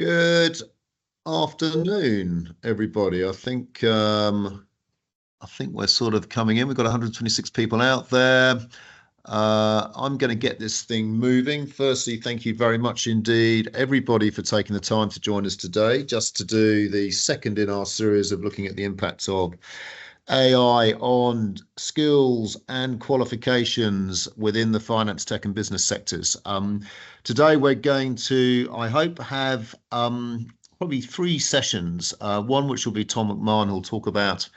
Good afternoon, everybody. I think we're sort of coming in. We've got 126 people out there. I'm going to get this thing moving. Firstly, thank you very much indeed, everybody, for taking the time to join us today, just to do the second in our series of looking at the impact of AI on skills and qualifications within the finance, tech and business sectors. Today we're going to, I hope, have probably three sessions. One which will be Tom McMahon, who'll talk about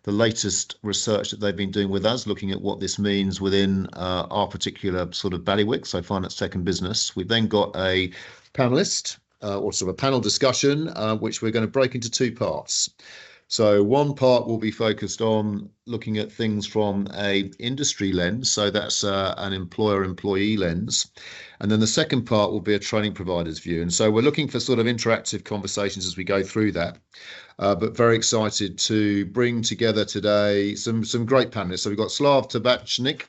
the latest research that they've been doing with us, looking at what this means within our particular sort of bailiwick, so finance, tech and business. We've then got a panelist or sort of a panel discussion, which we're going to break into two parts. So one part will be focused on looking at things from a industry lens, so that's an employer-employee lens. And then the second part will be a training provider's view. And so we're looking for sort of interactive conversations as we go through that. But very excited to bring together today some great panelists. So we've got Slav Tabachnik,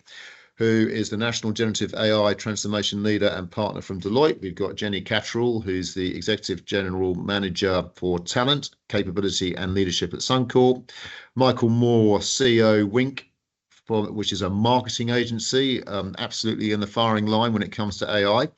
who is the National Generative AI Transformation Leader and Partner from Deloitte. We've got Jenny Catterall, who's the Executive General Manager for Talent, Capability and Leadership at Suncorp. Michael Moore, CEO Wink, which is a marketing agency, absolutely in the firing line when it comes to AI,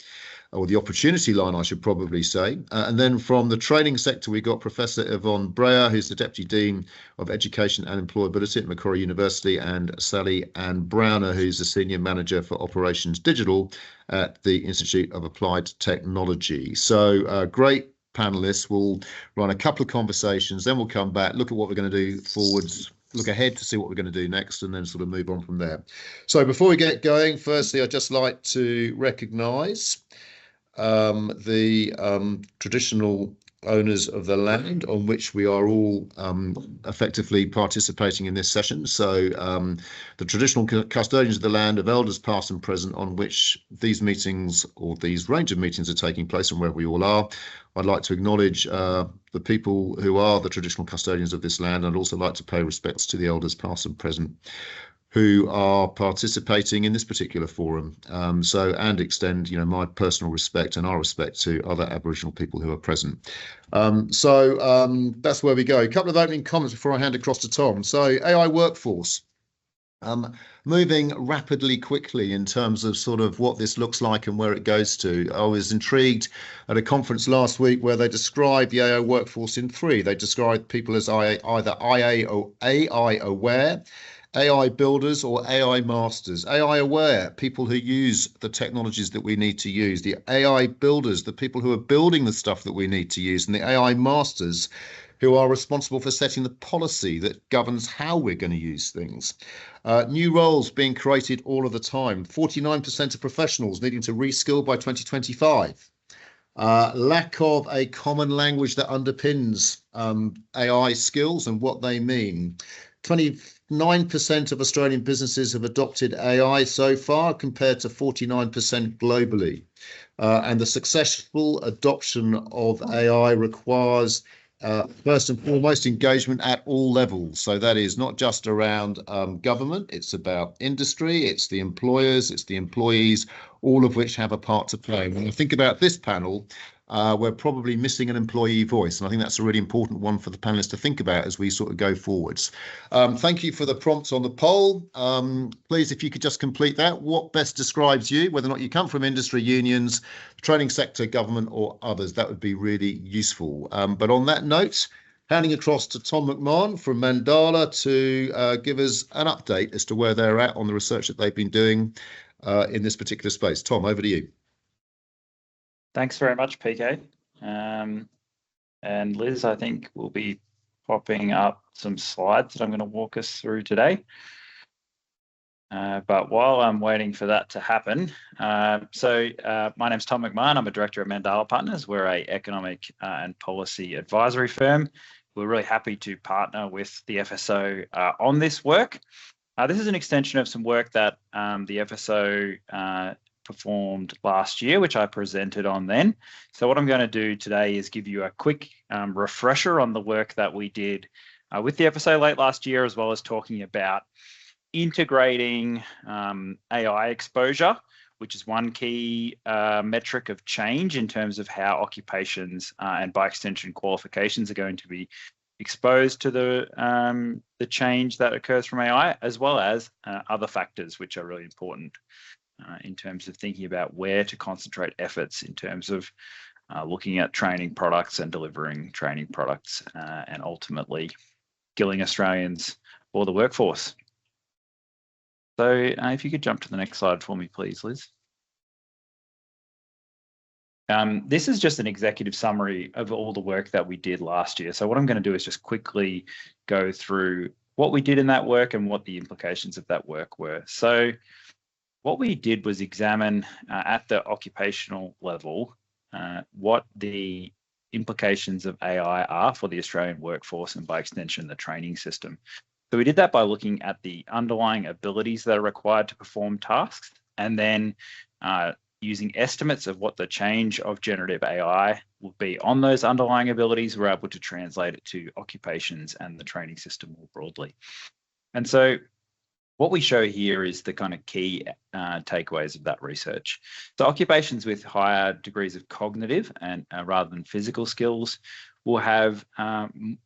or the opportunity line, I should probably say. And then from the training sector, we've got Professor Yvonne Breyer, who's the Deputy Dean of Education and Employability at Macquarie University, and Sally Ann Browner, who's the Senior Manager for Operations Digital at the Institute of Applied Technology. So great panelists. We'll run a couple of conversations, then we'll come back, look at what we're going to do forwards, look ahead to see what we're going to do next, and then sort of move on from there. So before we get going, firstly, I'd just like to recognise the traditional owners of the land on which we are all effectively participating in this session. So the traditional custodians of the land, of elders past and present, on which these meetings or these range of meetings are taking place and where we all are. I'd like to acknowledge the people who are the traditional custodians of this land. I'd also like to pay respects to the elders past and present who are participating in this particular forum. And extend, my personal respect and our respect to other Aboriginal people who are present. That's where we go. A couple of opening comments before I hand across to Tom. So AI workforce. Moving rapidly, quickly in terms of sort of what this looks like and where it goes to. I was intrigued at a conference last week where they described the AI workforce in three. They described people as either IA or AI aware, AI builders, or AI masters. AI aware, people who use the technologies that we need to use. The AI builders, the people who are building the stuff that we need to use. And the AI masters, who are responsible for setting the policy that governs how we're going to use things. New roles being created all of the time. 49% of professionals needing to reskill by 2025. Lack of a common language that underpins AI skills and what they mean. 29% of Australian businesses have adopted AI so far, compared to 49% globally. And the successful adoption of AI requires first and foremost engagement at all levels. So that is not just around government, it's about industry, it's the employers, it's the employees, all of which have a part to play. When I think about this panel, we're probably missing an employee voice. And I think that's a really important one for the panelists to think about as we sort of go forwards. Thank you for the prompts on the poll. Please, if you could just complete that. What best describes you, whether or not you come from industry, unions, training sector, government, or others? That would be really useful. But on that note, handing across to Tom McMahon from Mandala to give us an update as to where they're at on the research that they've been doing in this particular space. Tom, over to you. Thanks very much, PK. And Liz, I think we'll be popping up some slides that I'm going to walk us through today. But while I'm waiting for that to happen, my name's Tom McMahon. I'm a director at Mandala Partners. We're an economic and policy advisory firm. We're really happy to partner with the FSO on this work. This is an extension of some work that the FSO performed last year, which I presented on then. So what I'm going to do today is give you a quick refresher on the work that we did with the FSO late last year, as well as talking about integrating AI exposure which is one key metric of change in terms of how occupations and by extension qualifications are going to be exposed to the change that occurs from AI, as well as other factors which are really important in terms of thinking about where to concentrate efforts in terms of looking at training products and delivering training products and ultimately skilling Australians for the workforce. So if you could jump to the next slide for me, please, Liz. This is just an executive summary of all the work that we did last year. So what I'm going to do is just quickly go through what we did in that work and what the implications of that work were. So what we did was examine at the occupational level what the implications of AI are for the Australian workforce and by extension the training system. So we did that by looking at the underlying abilities that are required to perform tasks, and then using estimates of what the change of generative AI will be on those underlying abilities, we're able to translate it to occupations and the training system more broadly. And so what we show here is the kind of key takeaways of that research. So occupations with higher degrees of cognitive and rather than physical skills will have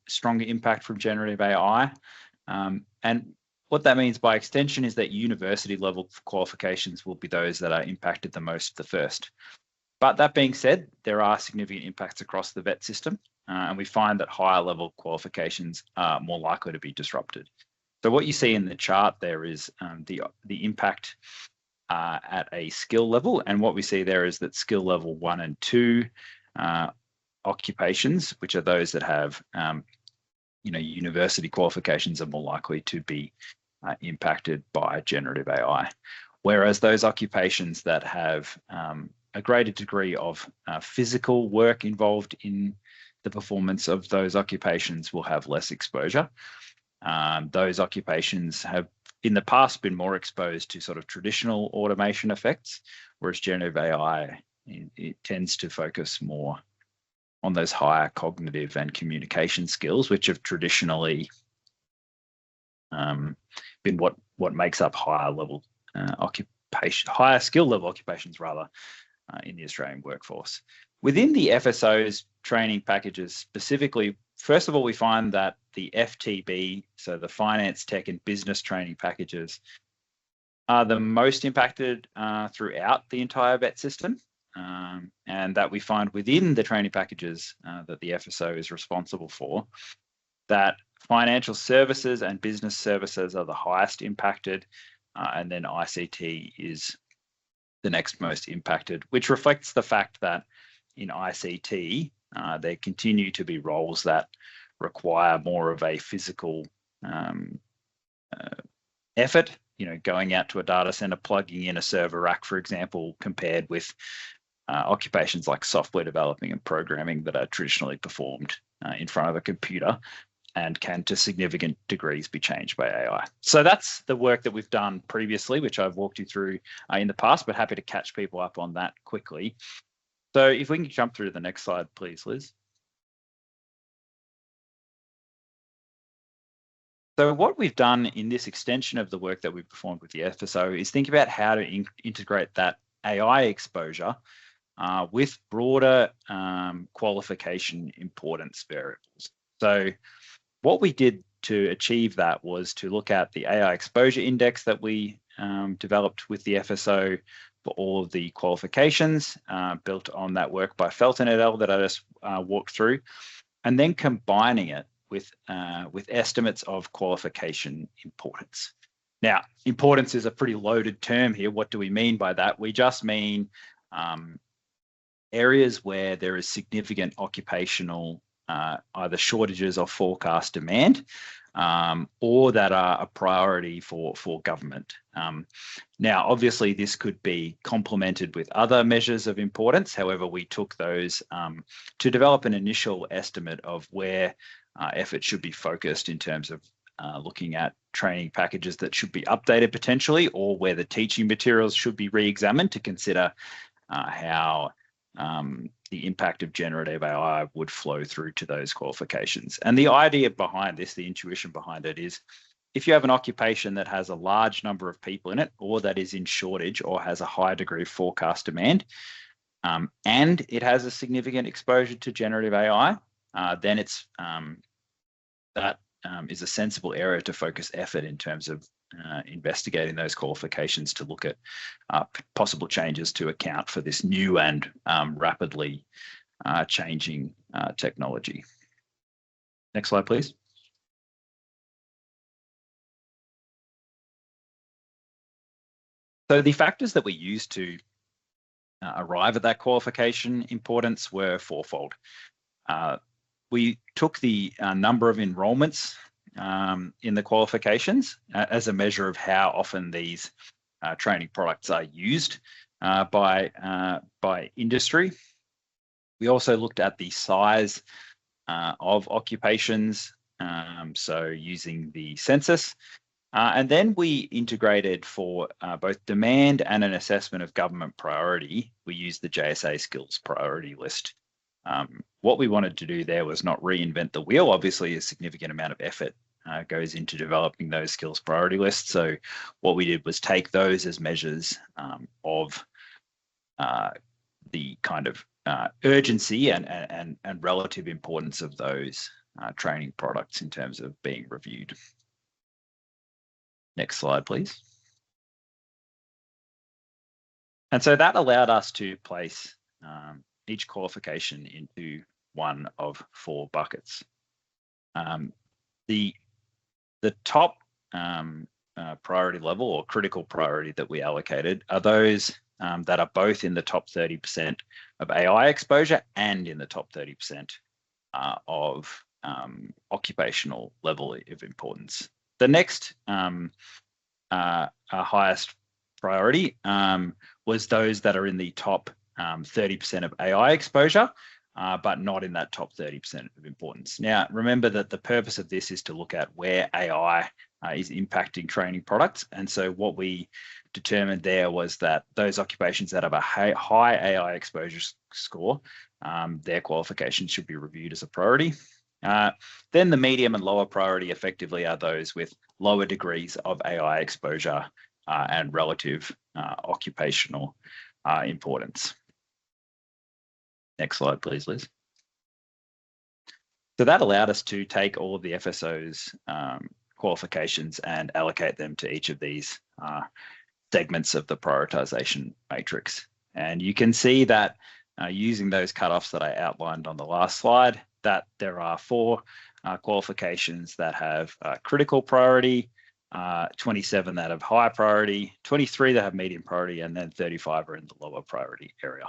stronger impact from generative AI. And what that means by extension is that university level qualifications will be those that are impacted the most the first. But that being said, there are significant impacts across the vet system, and we find that higher level qualifications are more likely to be disrupted. So what you see in the chart there is the impact at a skill level, and what we see there is that skill level 1 and 2 occupations, which are those that have university qualifications, are more likely to be impacted by generative AI, whereas those occupations that have a greater degree of physical work involved in the performance of those occupations will have less exposure. Those occupations have in the past been more exposed to sort of traditional automation effects, whereas generative AI, it tends to focus more on those higher cognitive and communication skills, which have traditionally been what makes up higher skill level occupations rather in the Australian workforce. Within the FSO's training packages specifically, first of all, we find that the FTB, so the finance, tech and business training packages, are the most impacted throughout the entire vet system. And that we find within the training packages that the FSO is responsible for, that financial services and business services are the highest impacted, and then ICT is the next most impacted, which reflects the fact that in ICT, there continue to be roles that require more of a physical effort, going out to a data center, plugging in a server rack, for example, compared with occupations like software developing and programming that are traditionally performed in front of a computer and can to significant degrees be changed by AI. So that's the work that we've done previously, which I've walked you through in the past, but happy to catch people up on that quickly. So if we can jump through to the next slide, please, Liz. So what we've done in this extension of the work that we've performed with the FSO is think about how to integrate that AI exposure with broader qualification importance variables. So what we did to achieve that was to look at the AI exposure index that we developed with the FSO for all of the qualifications built on that work by Felton et al. That I just walked through, and then combining it with estimates of qualification importance. Now, importance is a pretty loaded term here. What do we mean by that? We just mean areas where there is significant occupational either shortages or forecast demand, or that are a priority for government. Now, obviously, this could be complemented with other measures of importance. However, we took those to develop an initial estimate of where effort should be focused in terms of looking at training packages that should be updated potentially, or where the teaching materials should be re-examined to consider how the impact of generative AI would flow through to those qualifications. And the idea behind this, the intuition behind it, is if you have an occupation that has a large number of people in it, or that is in shortage or has a high degree of forecast demand, and it has a significant exposure to generative AI, then it's that is a sensible area to focus effort in terms of investigating those qualifications to look at possible changes to account for this new and rapidly changing technology. Next slide, please. So the factors that we used to arrive at that qualification importance were fourfold. We took the number of enrolments in the qualifications as a measure of how often these training products are used by industry. We also looked at the size of occupations, so using the census. And then we integrated for both demand and an assessment of government priority. We used the JSA skills priority list. What we wanted to do there was not reinvent the wheel. Obviously, a significant amount of effort goes into developing those skills priority lists. So what we did was take those as measures of the kind of urgency and relative importance of those training products in terms of being reviewed. Next slide, please. And so that allowed us to place each qualification into one of four buckets. The top priority level or critical priority that we allocated are those that are both in the top 30% of AI exposure and in the top 30% of occupational level of importance. The next highest priority was those that are in the top 30% of AI exposure, but not in that top 30% of importance. Now, remember that the purpose of this is to look at where AI is impacting training products. And so what we determined there was that those occupations that have a high AI exposure score, their qualifications should be reviewed as a priority. Then the medium and lower priority effectively are those with lower degrees of AI exposure and relative occupational importance. Next slide, please, Liz. So that allowed us to take all of the FSO's qualifications and allocate them to each of these segments of the prioritization matrix. And you can see that using those cutoffs that I outlined on the last slide, that there are four qualifications that have critical priority, 27 that have high priority, 23 that have medium priority, and then 35 are in the lower priority area.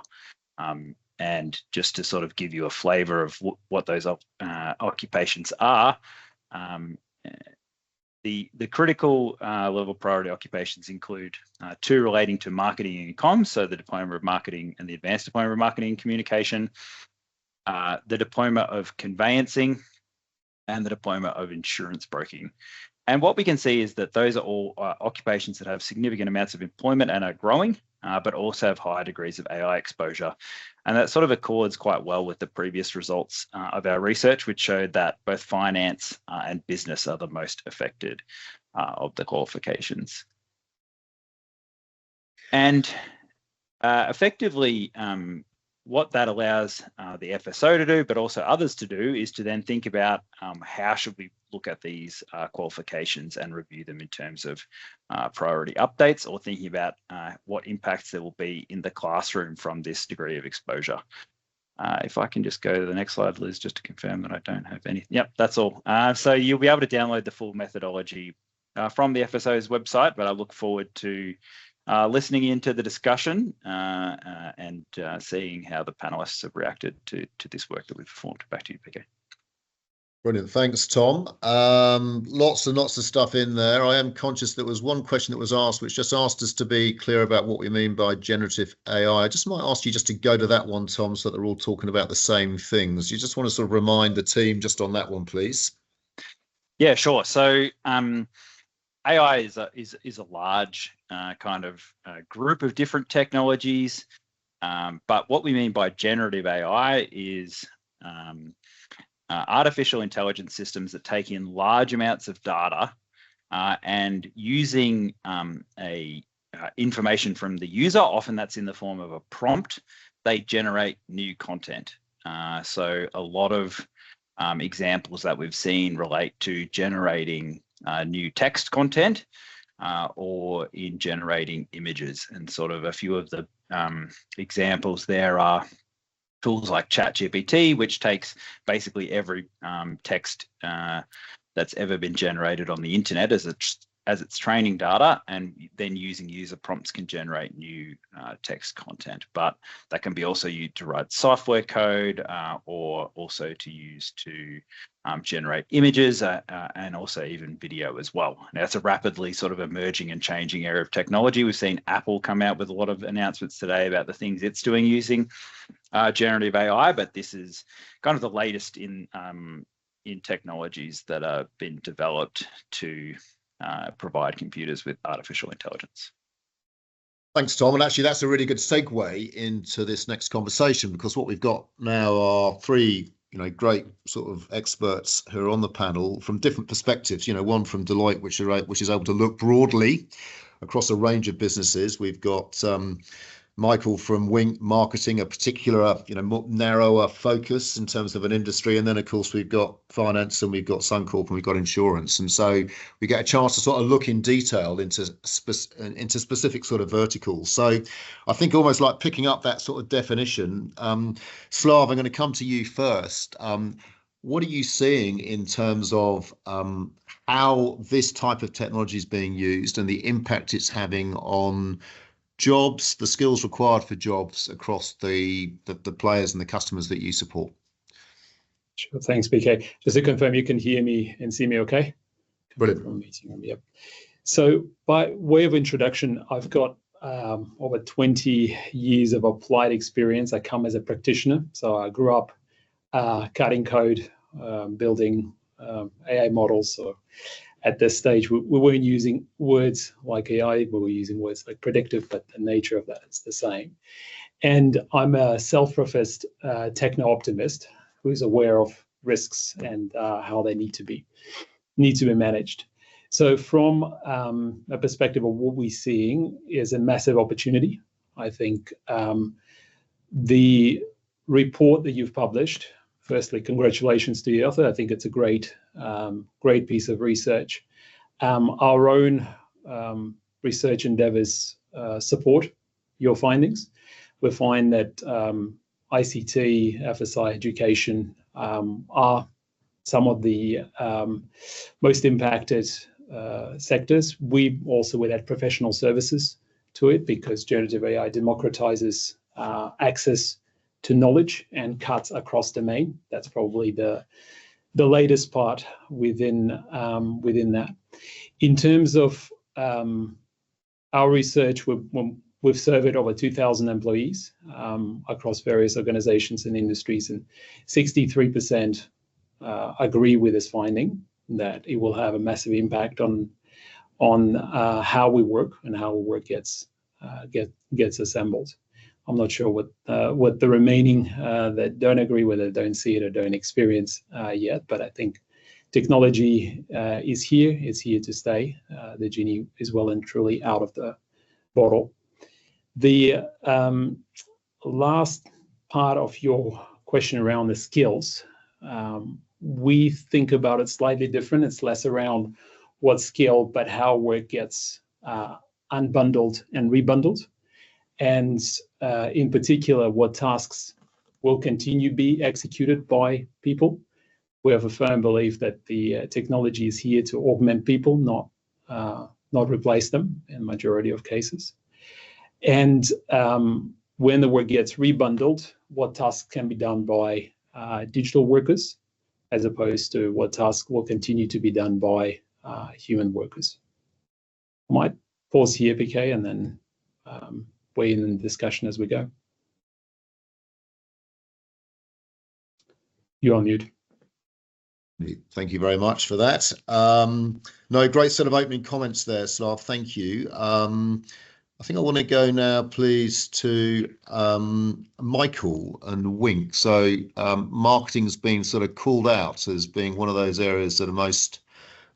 And just to sort of give you a flavor of what those occupations are, the critical level priority occupations include two relating to marketing and comms, so the Diploma of Marketing and the Advanced Diploma of Marketing and Communication, the Diploma of Conveyancing, and the Diploma of Insurance Broking. And what we can see is that those are all occupations that have significant amounts of employment and are growing, but also have higher degrees of AI exposure. And that sort of accords quite well with the previous results of our research, which showed that both finance and business are the most affected of the qualifications. And effectively, what that allows the FSO to do, but also others to do, is to then think about how should we look at these qualifications and review them in terms of priority updates, or thinking about what impacts there will be in the classroom from this degree of exposure. If I can just go to the next slide, Liz, just to confirm that I don't have anything. Yep, that's all. So you'll be able to download the full methodology from the FSO's website, but I look forward to listening into the discussion and seeing how the panelists have reacted to this work that we've performed. Back to you, PK. Brilliant. Thanks, Tom. Lots and lots of stuff in there. I am conscious there was one question that was asked, which just asked us to be clear about what we mean by generative AI. I just might ask you just to go to that one, Tom, so that they're all talking about the same things. You just want to sort of remind the team just on that one, please. Yeah, sure. So AI is a large kind of group of different technologies, but what we mean by generative AI is artificial intelligence systems that take in large amounts of data and using information from the user, often that's in the form of a prompt, they generate new content. So a lot of examples that we've seen relate to generating new text content or in generating images. And sort of a few of the examples there are tools like ChatGPT, which takes basically every text that's ever been generated on the internet as its training data, and then using user prompts can generate new text content. But that can be also used to write software code or also to use to generate images and also even video as well. Now, it's a rapidly sort of emerging and changing area of technology. We've seen Apple come out with a lot of announcements today about the things it's doing using generative AI, but this is kind of the latest in technologies that have been developed to provide computers with artificial intelligence. Thanks, Tom. And actually, that's a really good segue into this next conversation, because what we've got now are three, great sort of experts who are on the panel from different perspectives. One from Deloitte, which is able to look broadly across a range of businesses. We've got Michael from Wink Marketing, a particular, more narrower focus in terms of an industry. And then, of course, we've got finance, and we've got Suncorp, and we've got insurance. And so we get a chance to sort of look in detail into specific sort of verticals. So I think almost like picking up that sort of definition, Slav, I'm going to come to you first. What are you seeing in terms of how this type of technology is being used and the impact it's having on jobs, the skills required for jobs across the players and the customers that you support? Sure. Thanks, BK. Just to confirm, you can hear me and see me okay? Brilliant. From meeting room, yep. So by way of introduction, I've got over 20 years of applied experience. I come as a practitioner. So I grew up cutting code, building AI models. So at this stage, we weren't using words like AI, we were using words like predictive, but the nature of that is the same. And I'm a self-professed techno-optimist who's aware of risks and how they need to be managed. So from a perspective of what we're seeing is a massive opportunity. I think the report that you've published, firstly, congratulations to the author. I think it's a great piece of research. Our own research endeavors support your findings. We find that ICT, FSI, education are some of the most impacted sectors. We also would add professional services to it, because generative AI democratizes access to knowledge and cuts across domain. That's probably the latest part within that. In terms of our research, we've surveyed over 2,000 employees across various organizations and industries, and 63% agree with this finding that it will have a massive impact on how we work and how work gets assembled. I'm not sure what the remaining that don't agree with it, don't see it, or don't experience yet. But I think technology is here. It's here to stay. The genie is well and truly out of the bottle. The last part of your question around the skills, we think about it slightly different. It's less around what skill, but how work gets unbundled and rebundled. And in particular, what tasks will continue to be executed by people. We have a firm belief that the technology is here to augment people, not replace them in the majority of cases. And when the work gets rebundled, what tasks can be done by digital workers, as opposed to what tasks will continue to be done by human workers. I might pause here, PK, and then weigh in the discussion as we go. You're on mute. Thank you very much for that. No, great set of opening comments there, Slav. Thank you. I think I want to go now, please, to Michael and Wink. So marketing's been sort of called out as being one of those areas that are most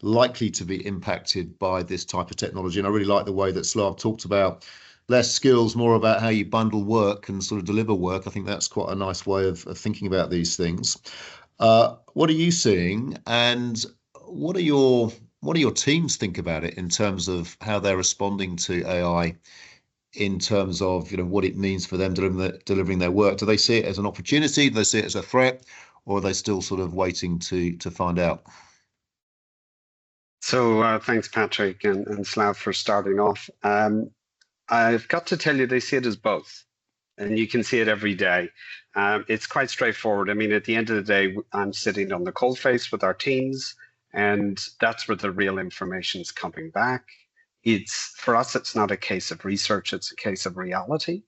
likely to be impacted by this type of technology. And I really like the way that Slav talked about less skills, more about how you bundle work and sort of deliver work. I think that's quite a nice way of thinking about these things. What are you seeing, and what are your teams think about it in terms of how they're responding to AI, in terms of what it means for them delivering their work? Do they see it as an opportunity? Do they see it as a threat, or are they still sort of waiting to find out? So thanks, Patrick and Slav, for starting off. I've got to tell you, they see it as both, and you can see it every day. It's quite straightforward. I mean, at the end of the day, I'm sitting on the coalface with our teams, and that's where the real information is coming back. For us, it's not a case of research, it's a case of reality.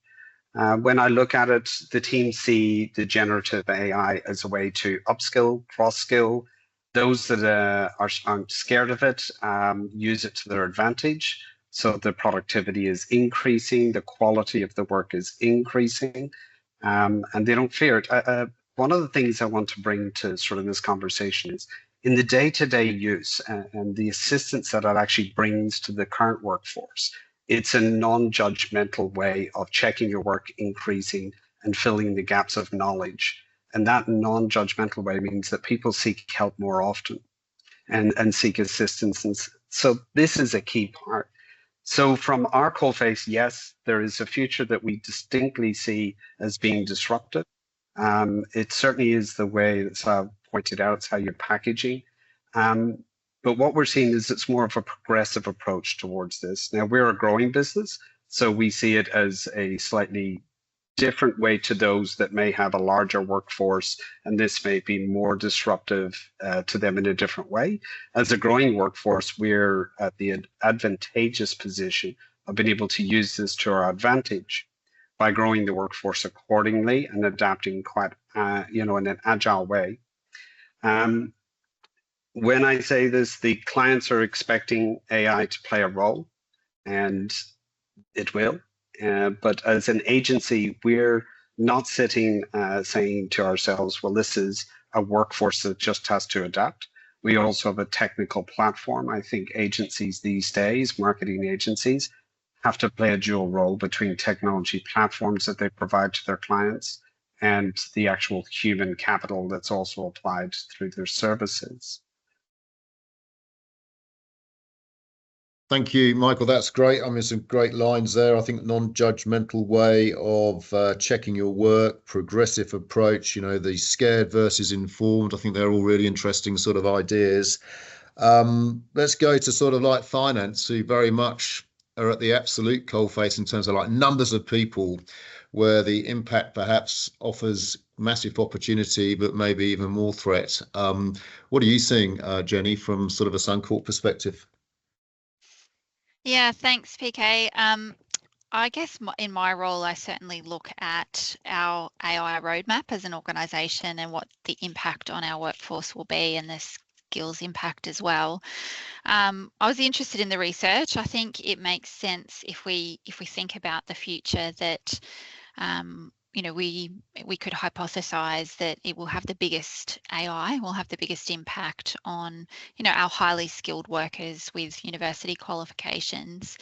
When I look at it, the team see the generative AI as a way to upskill, cross-skill. Those that aren't scared of it use it to their advantage. So the productivity is increasing, the quality of the work is increasing, and they don't fear it. One of the things I want to bring to sort of this conversation is in the day-to-day use and the assistance that it actually brings to the current workforce. It's a non-judgmental way of checking your work, increasing and filling the gaps of knowledge. And that non-judgmental way means that people seek help more often and seek assistance. And so this is a key part. So from our coalface, yes, there is a future that we distinctly see as being disrupted. It certainly is the way that's pointed out, it's how you're packaging. But what we're seeing is it's more of a progressive approach towards this. Now, we're a growing business, so we see it as a slightly different way to those that may have a larger workforce, and this may be more disruptive to them in a different way. As a growing workforce, we're at the advantageous position of being able to use this to our advantage by growing the workforce accordingly and adapting quite, in an agile way. When I say this, the clients are expecting AI to play a role, and it will. But as an agency, we're not sitting saying to ourselves, well, this is a workforce that just has to adapt. We also have a technical platform. I think agencies these days, marketing agencies, have to play a dual role between technology platforms that they provide to their clients and the actual human capital that's also applied through their services. Thank you, Michael. That's great. I mean, some great lines there. I think non-judgmental way of checking your work, progressive approach, the scared versus informed. I think they're all really interesting sort of ideas. Let's go to sort of like finance, who very much are at the absolute coalface in terms of like numbers of people, where the impact perhaps offers massive opportunity, but maybe even more threat. What are you seeing, Jenny, from sort of a Suncorp perspective? Yeah, thanks, PK. I guess in my role, I certainly look at our AI roadmap as an organisation and what the impact on our workforce will be, and the skills impact as well. I was interested in the research. I think it makes sense if we think about the future that we could hypothesize that it will have the biggest AI will have the biggest impact on our highly skilled workers with university qualifications,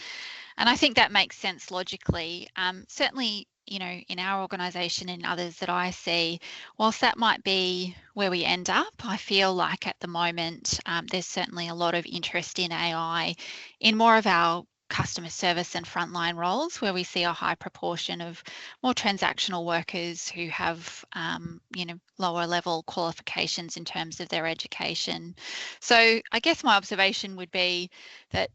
and I think that makes sense logically. Certainly, in our organisation and others that I see, whilst that might be where we end up, I feel like at the moment there's certainly a lot of interest in AI in more of our customer service and frontline roles, where we see a high proportion of more transactional workers who have lower level qualifications in terms of their education. So I guess my observation would be that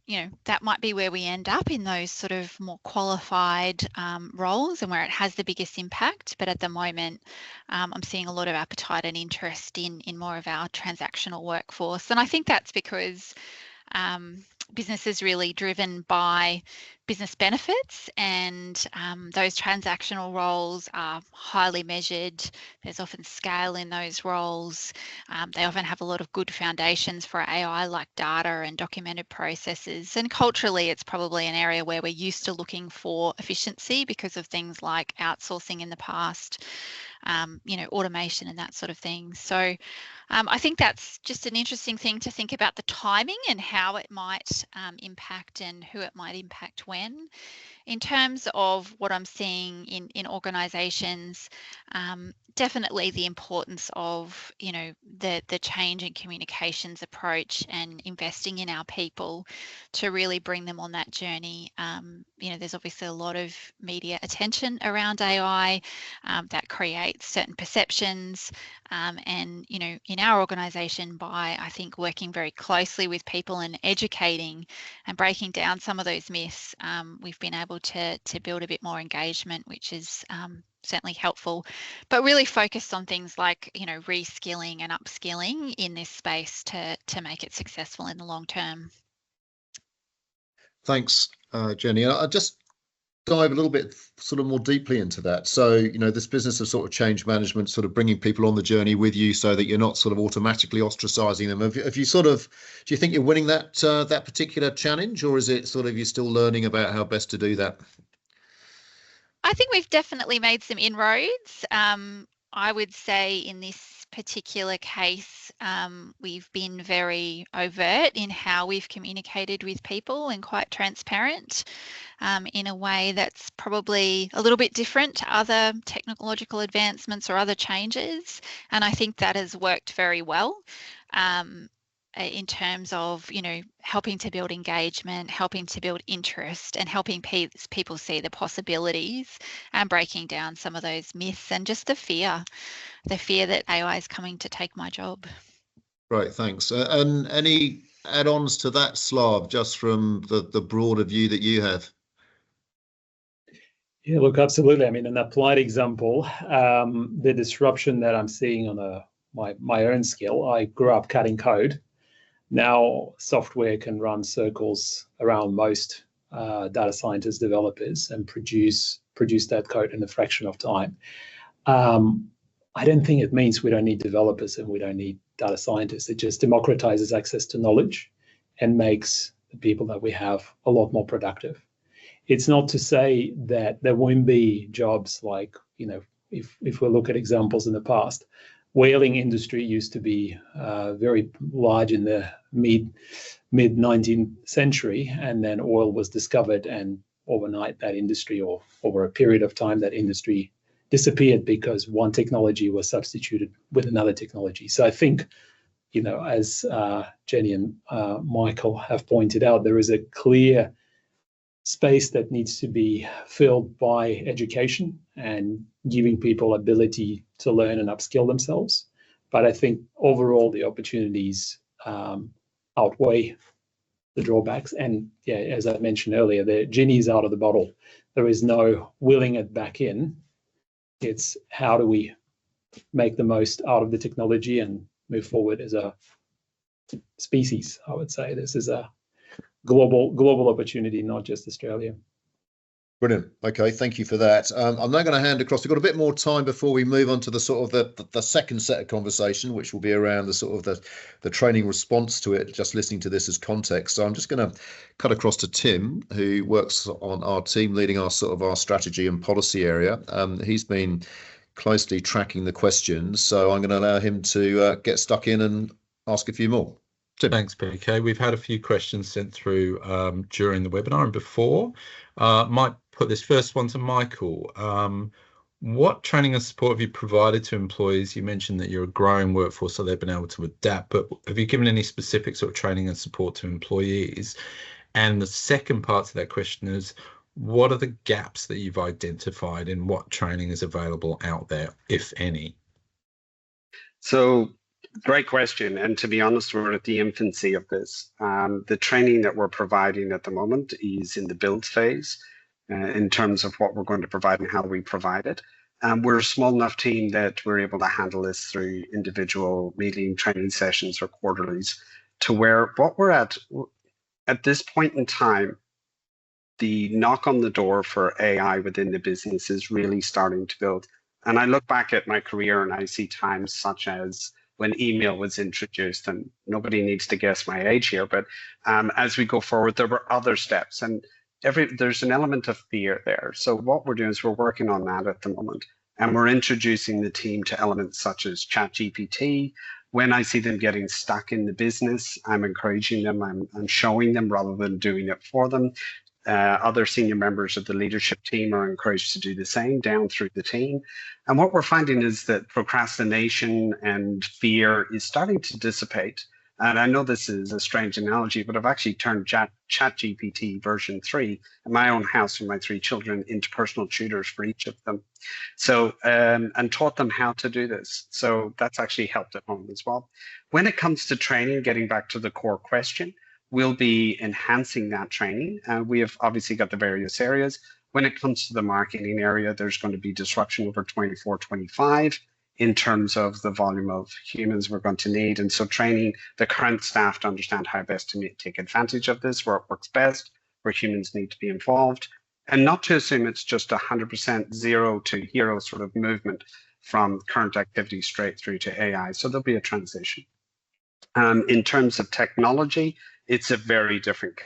that might be where we end up, in those sort of more qualified roles and where it has the biggest impact. But at the moment I'm seeing a lot of appetite and interest in more of our transactional workforce, and I think that's because business is really driven by business benefits, and those transactional roles are highly measured. There's often scale in those roles. They often have a lot of good foundations for AI, like data and documented processes. And culturally, it's probably an area where we're used to looking for efficiency because of things like outsourcing in the past. automation and that sort of thing. So I think that's just an interesting thing to think about, the timing and how it might impact and who it might impact when. In terms of what I'm seeing in organisations, definitely the importance of the change in communications approach and investing in our people to really bring them on that journey. There's obviously a lot of media attention around AI that creates certain perceptions, and in our organisation, by I think working very closely with people and educating and breaking down some of those myths, we've been able to build a bit more engagement, which is certainly helpful, but really focused on things like reskilling and upskilling in this space to make it successful in the long term. Thanks, Jenny. I'll just dive a little bit sort of more deeply into that. So, this business of sort of change management, sort of bringing people on the journey with you so that you're not sort of automatically ostracizing them. Have you do you think you're winning that particular challenge, or is it sort of you're still learning about how best to do that? I think we've definitely made some inroads. I would say in this particular case, we've been very overt in how we've communicated with people and quite transparent in a way that's probably a little bit different to other technological advancements or other changes. And I think that has worked very well. In terms of, helping to build engagement, helping to build interest, and helping people see the possibilities and breaking down some of those myths and just the fear that AI is coming to take my job. Right, thanks. And any add-ons to that, Slav, just from the broader view that you have? Yeah, look, absolutely. I mean, an applied example, the disruption that I'm seeing on my own skill. I grew up cutting code. Now software can run circles around most data scientist developers and produce that code in a fraction of time. I don't think it means we don't need developers and we don't need data scientists. It just democratizes access to knowledge and makes the people that we have a lot more productive. It's not to say that there won't be jobs like, if we look at examples in the past, whaling industry used to be very large in the mid 19th century, and then oil was discovered, and overnight that industry, or over a period of time, that industry disappeared because one technology was substituted with another technology. So I think, as Jenny and Michael have pointed out, there is a clear space that needs to be filled by education and giving people ability to learn and upskill themselves. But I think overall the opportunities outweigh the drawbacks. And yeah, as I mentioned earlier, the genie's out of the bottle. There is no willing it back in. It's how do we make the most out of the technology and move forward as a species, I would say. This is a global opportunity, not just Australia. Brilliant. Okay, thank you for that. I'm now going to hand across. We've got a bit more time before we move on to the sort of the second set of conversation, which will be around the sort of the training response to it, just listening to this as context. So I'm just going to cut across to Tim, who works on our team, leading our sort of our strategy and policy area. He's been closely tracking the questions, so I'm going to allow him to get stuck in and ask a few more. Tim. Thanks, PK. We've had a few questions sent through during the webinar and before. Might put this first one to Michael. What training and support have you provided to employees? You mentioned that you're a growing workforce, so they've been able to adapt, but have you given any specific sort of training and support to employees? And the second part to that question is, what are the gaps that you've identified in what training is available out there, if any? So, great question. And to be honest, we're at the infancy of this. The training that we're providing at the moment is in the build phase in terms of what we're going to provide and how we provide it. We're a small enough team that we're able to handle this through individual meeting training sessions or quarterlies, to where what we're at this point in time, the knock on the door for AI within the business is really starting to build. And I look back at my career and I see times such as when email was introduced, and nobody needs to guess my age here, but as we go forward, there were other steps, and there's an element of fear there. So what we're doing is we're working on that at the moment. And we're introducing the team to elements such as ChatGPT. When I see them getting stuck in the business, I'm encouraging them, I'm showing them rather than doing it for them. Other senior members of the leadership team are encouraged to do the same down through the team. And what we're finding is that procrastination and fear is starting to dissipate. And I know this is a strange analogy, but I've actually turned ChatGPT version 3 in my own house for my 3 children into personal tutors for each of them. So, and taught them how to do this. So that's actually helped at home as well. When it comes to training, getting back to the core question, we'll be enhancing that training. We have obviously got the various areas. When it comes to the marketing area, there's going to be disruption over 24-25 in terms of the volume of humans we're going to need. And so training the current staff to understand how best to take advantage of this, where it works best, where humans need to be involved, and not to assume it's just 100% zero to hero sort of movement from current activity straight through to AI. So there'll be a transition. In terms of technology, it's a very different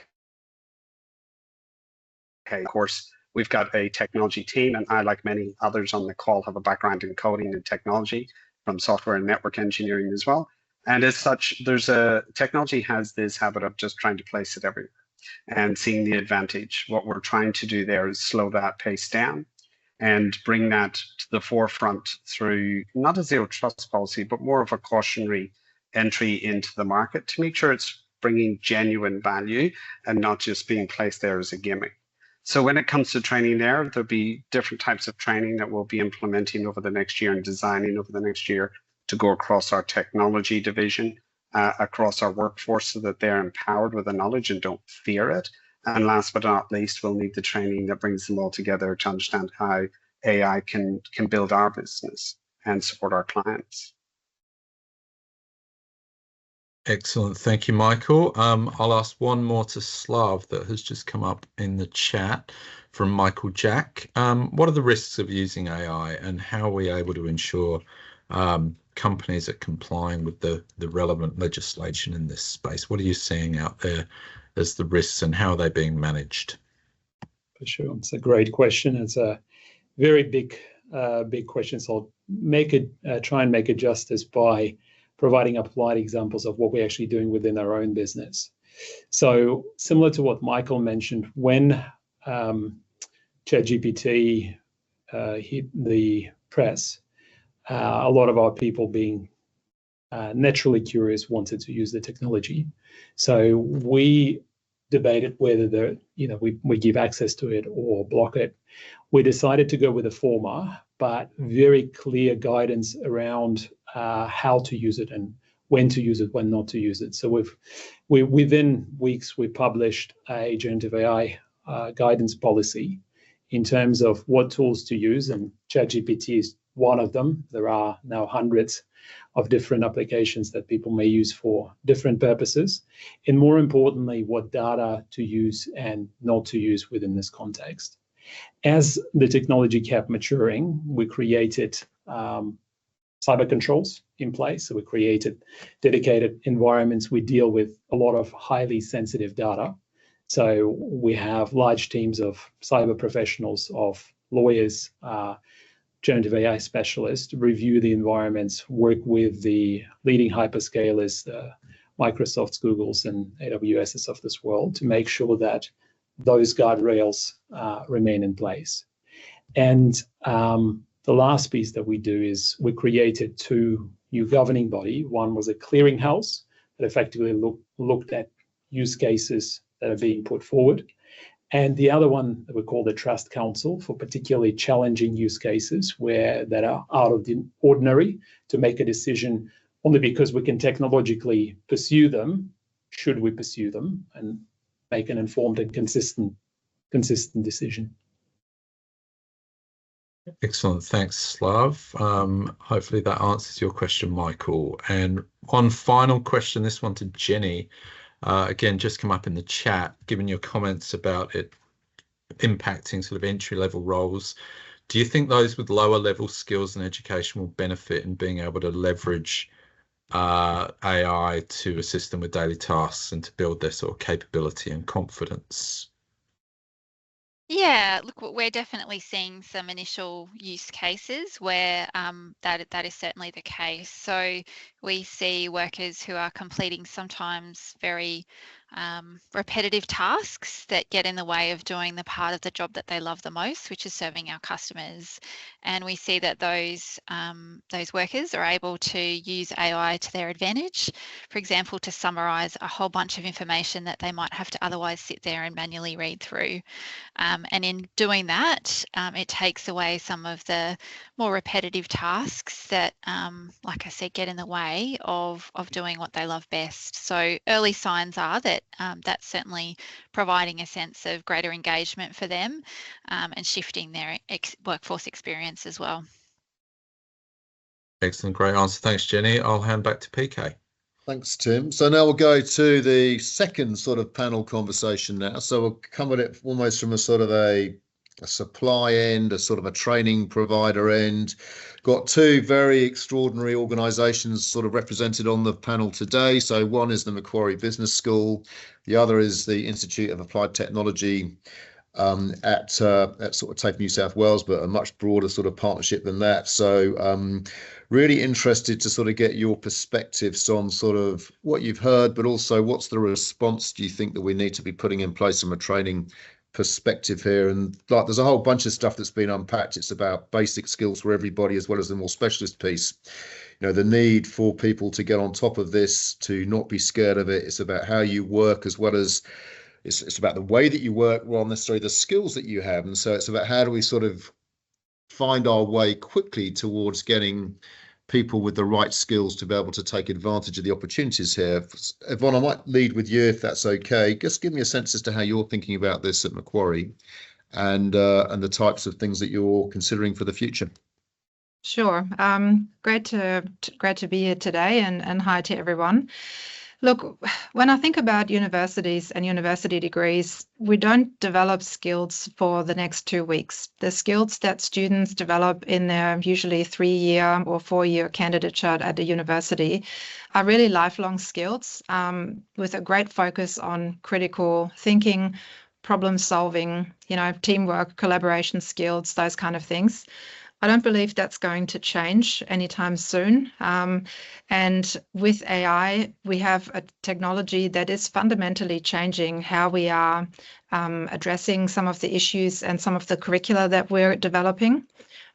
case. Of course, we've got a technology team, and I, like many others on the call, have a background in coding and technology from software and network engineering as well. And as such, technology has this habit of just trying to place it everywhere and seeing the advantage. What we're trying to do there is slow that pace down and bring that to the forefront through not a zero trust policy, but more of a cautionary entry into the market to make sure it's bringing genuine value and not just being placed there as a gimmick. So when it comes to training there'll be different types of training that we'll be implementing over the next year and designing over the next year to go across our technology division, across our workforce, so that they're empowered with the knowledge and don't fear it. And last but not least, we'll need the training that brings them all together to understand how AI can build our business and support our clients. Excellent. Thank you, Michael. I'll ask one more to Slav that has just come up in the chat from Michael Jack. What are the risks of using AI, and how are we able to ensure companies are complying with the relevant legislation in this space? What are you seeing out there as the risks, and how are they being managed? For sure. It's a great question. It's a very big question. So I'll try and make it justice by providing applied examples of what we're actually doing within our own business. So similar to what Michael mentioned, when ChatGPT hit the press, a lot of our people, being naturally curious, wanted to use the technology. So we debated whether we give access to it or block it. We decided to go with the former, but very clear guidance around how to use it and when to use it, when not to use it. So within weeks, we published a generative AI guidance policy in terms of what tools to use, and ChatGPT is one of them. There are now hundreds of different applications that people may use for different purposes, and more importantly, what data to use and not to use within this context. As the technology kept maturing, we created cyber controls in place. So we created dedicated environments. We deal with a lot of highly sensitive data. So we have large teams of cyber professionals, of lawyers, generative AI specialists, review the environments, work with the leading hyperscalers, the Microsofts, Googles, and AWSs of this world, to make sure that those guardrails remain in place. And the last piece that we do is we created 2 new governing body. One was a clearinghouse that effectively looked at use cases that are being put forward. And the other one that we call the Trust Council, for particularly challenging use cases that are out of the ordinary, to make a decision only because we can technologically pursue them, should we pursue them, and make an informed and consistent decision. Excellent. Thanks, Slav. Hopefully that answers your question, Michael. And one final question, this one to Jenny. Again, just come up in the chat, given your comments about it impacting sort of entry-level roles. Do you think those with lower level skills and education will benefit in being able to leverage AI to assist them with daily tasks and to build their sort of capability and confidence? Yeah, look, we're definitely seeing some initial use cases where that is certainly the case. So we see workers who are completing sometimes very repetitive tasks that get in the way of doing the part of the job that they love the most, which is serving our customers. And we see that those workers are able to use AI to their advantage, for example, to summarize a whole bunch of information that they might have to otherwise sit there and manually read through. And in doing that, it takes away some of the more repetitive tasks that, like I said, get in the way of doing what they love best. So early signs are that that's certainly providing a sense of greater engagement for them, and shifting their workforce experience as well. Excellent, great answer. Thanks, Jenny. I'll hand back to PK. Thanks, Tim. So now we'll go to the second sort of panel conversation now. So we'll come at it almost from a sort of a supply end, a sort of a training provider end. Got two very extraordinary organisations sort of represented on the panel today. So one is the Macquarie Business School. The other is the Institute of Applied Technology at sort of TAFE New South Wales, but a much broader sort of partnership than that. So really interested to sort of get your perspectives on sort of what you've heard, but also what's the response do you think that we need to be putting in place from a training perspective here? And like, there's a whole bunch of stuff that's been unpacked. It's about basic skills for everybody, as well as the more specialist piece. You know, the need for people to get on top of this, to not be scared of it. It's about how you work, as well as it's about the way that you work, rather than necessarily the skills that you have. And so it's about how do we sort of find our way quickly towards getting people with the right skills to be able to take advantage of the opportunities here. Yvonne, I might lead with you if that's okay. Just give me a sense as to how you're thinking about this at Macquarie, and the types of things that you're considering for the future. Sure. Great to be here today, and hi to everyone. Look, when I think about universities and university degrees, we don't develop skills for the next 2 weeks. The skills that students develop in their usually 3-year or 4-year candidature at a university are really lifelong skills, with a great focus on critical thinking, problem solving, teamwork, collaboration skills, those kind of things. I don't believe that's going to change anytime soon. And with AI, we have a technology that is fundamentally changing how we are addressing some of the issues and some of the curricula that we're developing.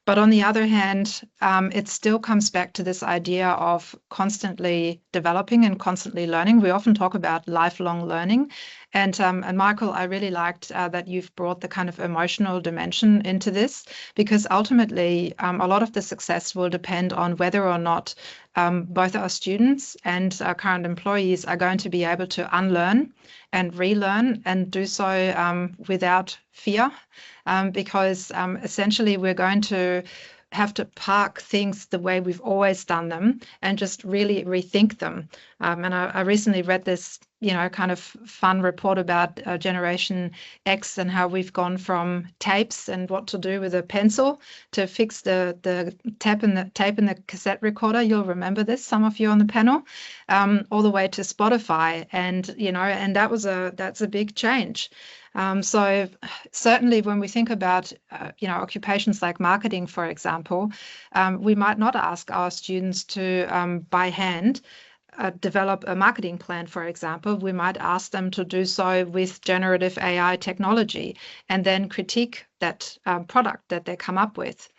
But on the other hand, it still comes back to this idea of constantly developing and constantly learning. We often talk about lifelong learning. And Michael, I really liked that you've brought the kind of emotional dimension into this, because ultimately a lot of the success will depend on whether or not both our students and our current employees are going to be able to unlearn and relearn, and do so without fear, because essentially we're going to have to park things the way we've always done them and just really rethink them. And I recently read this, kind of fun report about Generation X and how we've gone from tapes and what to do with a pencil to fix the tape in the cassette recorder. You'll remember this, some of you on the panel, all the way to Spotify. And, and that's a big change. So certainly when we think about, occupations like marketing, for example, we might not ask our students to, by hand, develop a marketing plan, for example. We might ask them to do so with generative AI technology and then critique that product that they come up with.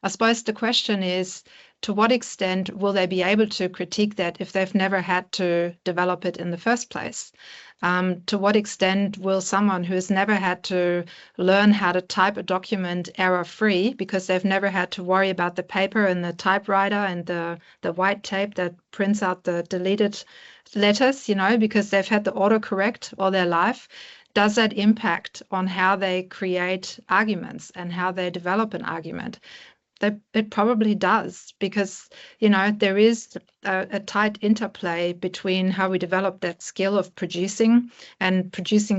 I suppose the question is, to what extent will they be able to critique that if they've never had to develop it in the first place? To what extent will someone who has never had to learn how to type a document error-free, because they've never had to worry about the paper and the typewriter and the white tape that prints out the deleted letters, because they've had the autocorrect all their life, does that impact on how they create arguments and how they develop an argument? It probably does, because there is a tight interplay between how we develop that skill of producing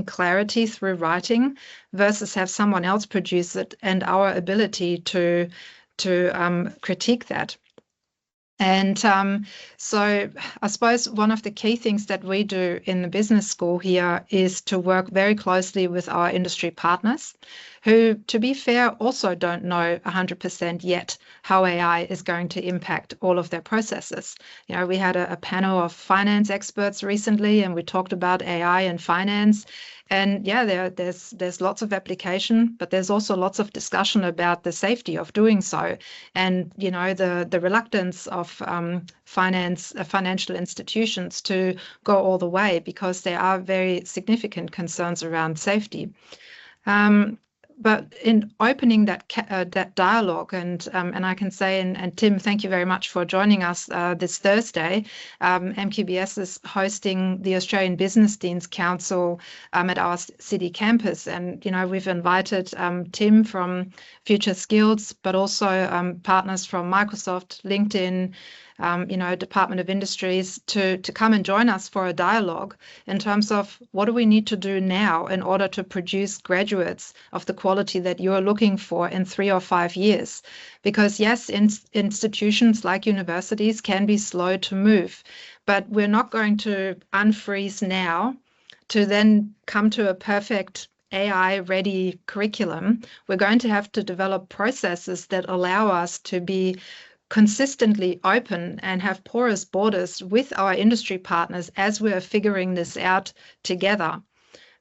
clarity through writing versus have someone else produce it, and our ability to critique that. And so I suppose one of the key things that we do in the business school here is to work very closely with our industry partners who, to be fair, also don't know 100% yet how AI is going to impact all of their processes. We had a panel of finance experts recently, and we talked about AI and finance. And yeah, there's lots of application, but there's also lots of discussion about the safety of doing so, and the reluctance of financial institutions to go all the way, because there are very significant concerns around safety. But in opening that dialogue, and I can say, and Tim, thank you very much for joining us this Thursday. MQBS is hosting the Australian Business Deans Council at our city campus, and we've invited Tim from Future Skills, but also partners from Microsoft, LinkedIn, Department of Industries to come and join us for a dialogue in terms of what do we need to do now in order to produce graduates of the quality that you're looking for in 3 or 5 years. Because yes, institutions like universities can be slow to move, but we're not going to unfreeze now to then come to a perfect AI-ready curriculum. We're going to have to develop processes that allow us to be consistently open and have porous borders with our industry partners as we're figuring this out together.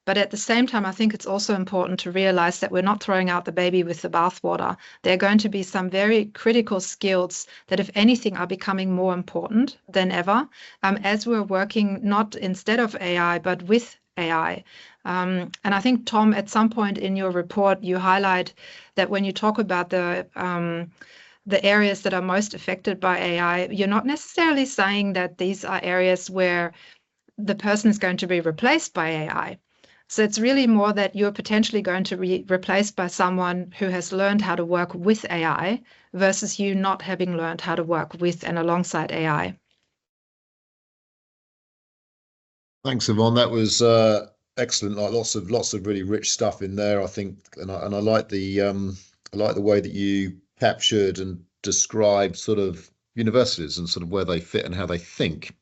But at the same time, I think it's also important to realize that we're not throwing out the baby with the bathwater. There are going to be some very critical skills that, if anything, are becoming more important than ever as we're working not instead of AI, but with AI. And I think, Tom, at some point in your report, you highlight that when you talk about the areas that are most affected by AI, you're not necessarily saying that these are areas where the person is going to be replaced by AI. So it's really more that you're potentially going to be replaced by someone who has learned how to work with AI versus you not having learned how to work with and alongside AI. Thanks, Yvonne. That was excellent. Like lots of really rich stuff in there, I think, and I like the way that you captured and described sort of universities and sort of where they fit and how they think,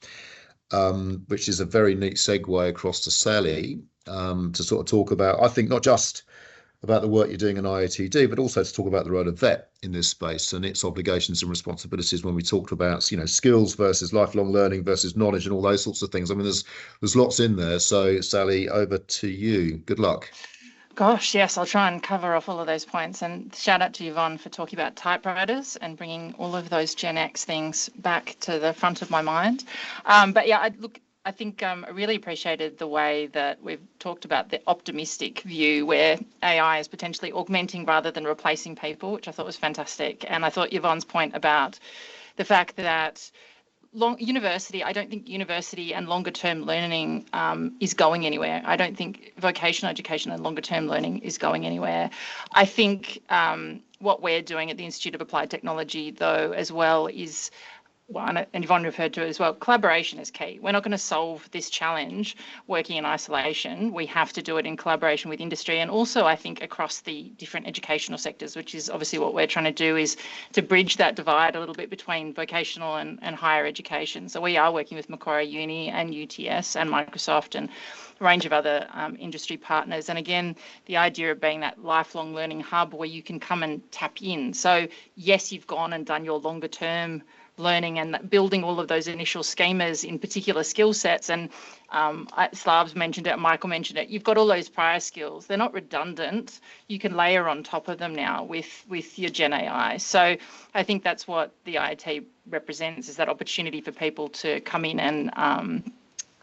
which is a very neat segue across to Sally to sort of talk about, I think, not just about the work you're doing in IATD, but also to talk about the role of VET in this space and its obligations and responsibilities when we talked about, skills versus lifelong learning versus knowledge and all those sorts of things. I mean, there's lots in there. So, Sally, over to you. Good luck. Gosh, yes, I'll try and cover off all of those points. And shout out to Yvonne for talking about typewriters and bringing all of those Gen X things back to the front of my mind. But yeah, I think I really appreciated the way that we've talked about the optimistic view where AI is potentially augmenting rather than replacing people, which I thought was fantastic. And I thought Yvonne's point about the fact that I don't think university and longer term learning is going anywhere. I don't think vocational education and longer term learning is going anywhere. I think what we're doing at the Institute of Applied Technology, though, as well, is, and Yvonne referred to it as well, collaboration is key. We're not going to solve this challenge working in isolation. We have to do it in collaboration with industry, and also I think across the different educational sectors, which is obviously what we're trying to do, is to bridge that divide a little bit between vocational and higher education. So we are working with Macquarie Uni and UTS and Microsoft and a range of other industry partners. And again, the idea of being that lifelong learning hub where you can come and tap in. So yes, you've gone and done your longer term learning and building all of those initial schemas in particular skill sets. And Slavs mentioned it, Michael mentioned it. You've got all those prior skills. They're not redundant. You can layer on top of them now with your Gen AI. So I think that's what the IAT represents, is that opportunity for people to come in and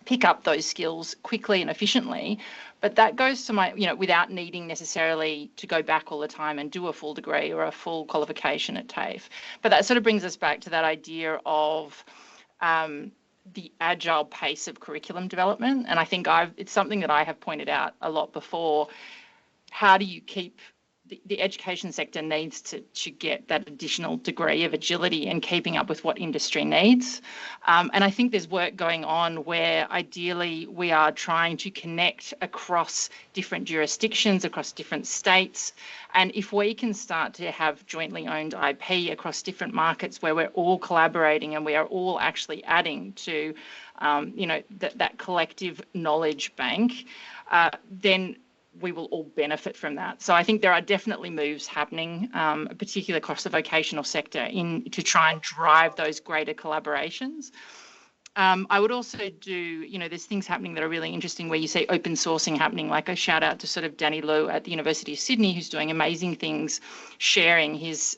pick up those skills quickly and efficiently. But that goes to without needing necessarily to go back all the time and do a full degree or a full qualification at TAFE. But that sort of brings us back to that idea of the agile pace of curriculum development. And I think it's something that I have pointed out a lot before. How do you keep the education sector needs to get that additional degree of agility and keeping up with what industry needs. And I think there's work going on where ideally we are trying to connect across different jurisdictions, across different states. And if we can start to have jointly owned IP across different markets where we're all collaborating and we are all actually adding to, that collective knowledge bank, then we will all benefit from that. So I think there are definitely moves happening, particularly across the vocational sector, to try and drive those greater collaborations. I would also do, there's things happening that are really interesting where you say open sourcing happening, like a shout out to sort of Danny Liu at the University of Sydney, who's doing amazing things, sharing his